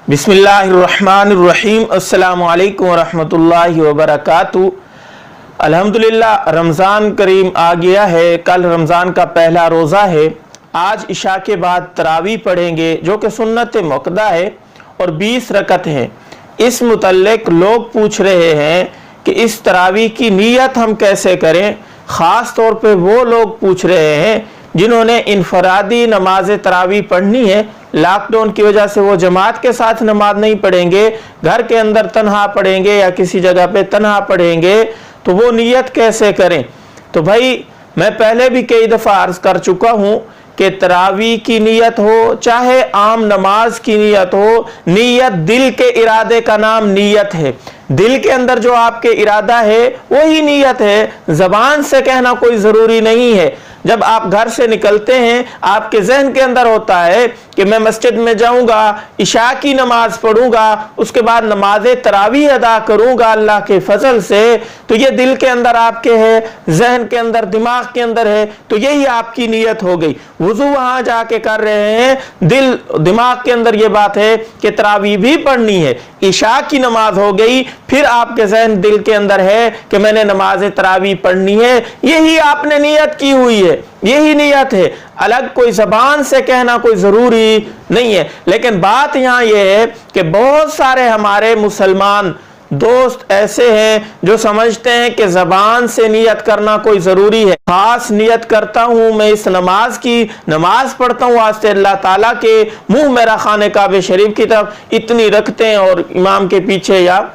बिस्मिल्लाहिर्रहमानिर्रहीम। अस्सलामु अलैकुम वरहमतुल्लाहि वबरकातुहू। अल्हम्दुलिल्लाह, रमज़ान करीम आ गया है। कल रमज़ान का पहला रोज़ा है। आज इशा के बाद तरावी पढ़ेंगे जो कि सुन्नत मुक्कदा है और 20 रकत है। इस मुतल्लिक लोग पूछ रहे हैं कि इस तरावी की नीयत हम कैसे करें। ख़ास तौर पे वो लोग पूछ रहे हैं जिन्होंने इनफरादी नमाज तरावी पढ़नी है। लॉकडाउन की वजह से वो जमात के साथ नमाज नहीं पढ़ेंगे, घर के अंदर तन्हा पढ़ेंगे या किसी जगह पे तन्हा पढ़ेंगे, तो वो नीयत कैसे करें। तो भाई, मैं पहले भी कई दफ़ा अर्ज कर चुका हूँ कि तरावी की नीयत हो चाहे आम नमाज की नीयत हो, नीयत दिल के इरादे का नाम नीयत है। दिल के अंदर जो आपके इरादा है वही नीयत है। ज़बान से कहना कोई ज़रूरी नहीं है। जब आप घर से निकलते हैं, आपके जहन के अंदर होता है कि मैं मस्जिद में जाऊंगा, इशा की नमाज पढ़ूंगा, उसके बाद नमाज तरावी अदा करूंगा अल्लाह के फजल से, तो ये दिल के अंदर आपके है, जहन के अंदर, दिमाग के अंदर है, तो यही आपकी नीयत हो गई। वुजू वहां जाके कर रहे हैं, दिल दिमाग के अंदर ये बात है कि तरावी भी पढ़नी है। इशा की नमाज हो गई, फिर आपके जहन दिल के अंदर है कि मैंने नमाज तरावी पढ़नी है, यही आपने नीयत की हुई है, यही नीयत है। अलग कोई जबान से कहना कोई जरूरी नहीं है। लेकिन बात यहाँ यह है कि बहुत सारे हमारे मुसलमान दोस्त ऐसे हैं जो समझते हैं कि जबान से नियत करना कोई जरूरी है। खास नियत करता हूं मैं इस नमाज की, नमाज पढ़ता हूं वास्ते अल्लाह ताला के, मुंह मेरा खाने काबे शरीफ की तरफ, इतनी रखते हैं और इमाम के पीछे या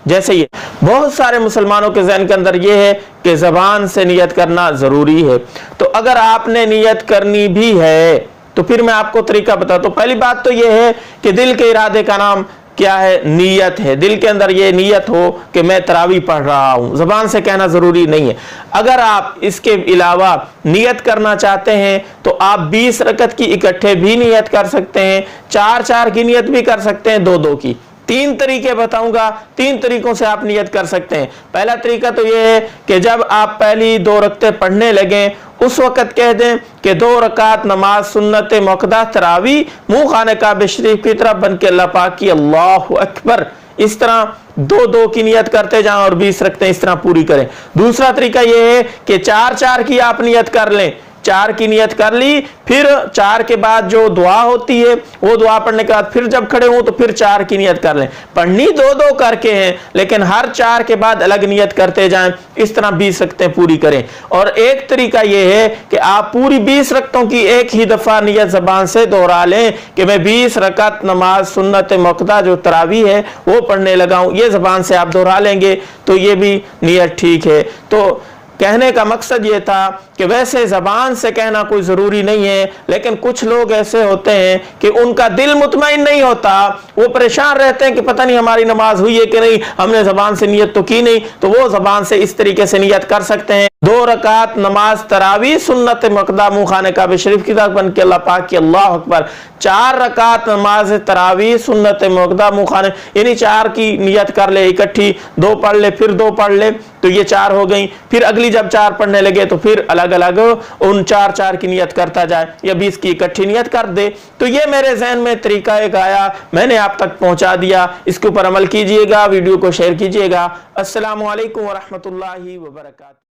जैसे ये बहुत सारे मुसलमानों के जहन के अंदर ये है कि जबान से नियत करना जरूरी है। तो अगर आपने नियत करनी भी है तो फिर मैं आपको तरीका बताता हूं। पहली बात तो ये है कि दिल के इरादे का नाम क्या है? नीयत है। दिल के अंदर ये नीयत हो कि मैं तरावी पढ़ रहा हूं, जबान से कहना जरूरी नहीं है। अगर आप इसके अलावा नियत करना चाहते हैं तो आप 20 रकत की इकट्ठे भी नियत कर सकते हैं, 4-4 की नियत भी कर सकते हैं, 2-2 की। 3 तरीके बताऊंगा, 3 तरीकों से आप नियत कर सकते हैं। पहला तरीका तो यह है कि जब आप पहली 2 रकतें पढ़ने लगे उस वक्त कह दें कि 2 रकात नमाज सुन्नत मुक्कदा तरावी मुंह खाने काबे शरीफ की तरफ बन के अल्लाह पाक की अल्लाहु अकबर, इस तरह 2-2 की नियत करते जाएं और 20 रकतें इस तरह पूरी करें। दूसरा तरीका यह है कि 4-4 की आप नियत कर लें। 4 की नियत कर ली, फिर 4 के बाद जो दुआ होती है वो दुआ पढ़ने के बाद फिर जब खड़े हो तो फिर 4 की नियत कर लें। पढ़नी 2-2 करके हैं, लेकिन हर 4 के बाद अलग नियत करते जाएं, इस तरह 20 रकतें पूरी करें। और एक तरीका यह है कि आप पूरी 20 रकतों की एक ही दफा नियत जबान से दोहरा लें कि मैं 20 रकत नमाज सुन्नत मुक्कदा जो तरावी है वो पढ़ने लगा हूं। ये जबान से आप दोहरा लेंगे तो ये भी नियत ठीक है। तो कहने का मकसद ये था कि वैसे जबान से कहना कोई जरूरी नहीं है, लेकिन कुछ लोग ऐसे होते हैं कि उनका दिल मुतमईन नहीं होता, वो परेशान रहते हैं कि पता नहीं हमारी नमाज हुई है कि नहीं, हमने जबान से नियत तो की नहीं, तो वो जबान से इस तरीके से नियत कर सकते हैं। 2 रकात नमाज तरावी सुन्नत मुक्कदा मुंह खाने काबे शरीफ की तरफ बन के अल्लाह पाक की अल्लाहु अकबर। 4 रकात नमाज तरावी सुन्नत मुक्कदा मुंह खाने, यानी 4 की नियत कर ले इकट्ठी, 2 पढ़ ले फिर 2 पढ़ ले, तो ये 4 हो गई। फिर अगली जब 4 पढ़ने लगे तो फिर अलग अलग उन 4-4 की नियत करता जाए या 20 की इकट्ठी नियत कर दे। तो ये मेरे जहन में तरीका एक आया, मैंने आप तक पहुंचा दिया। इसके ऊपर अमल कीजिएगा, वीडियो को शेयर कीजिएगा। अस्सलामु अलैकुम वरहमतुल्लाहि वबरकातुहू।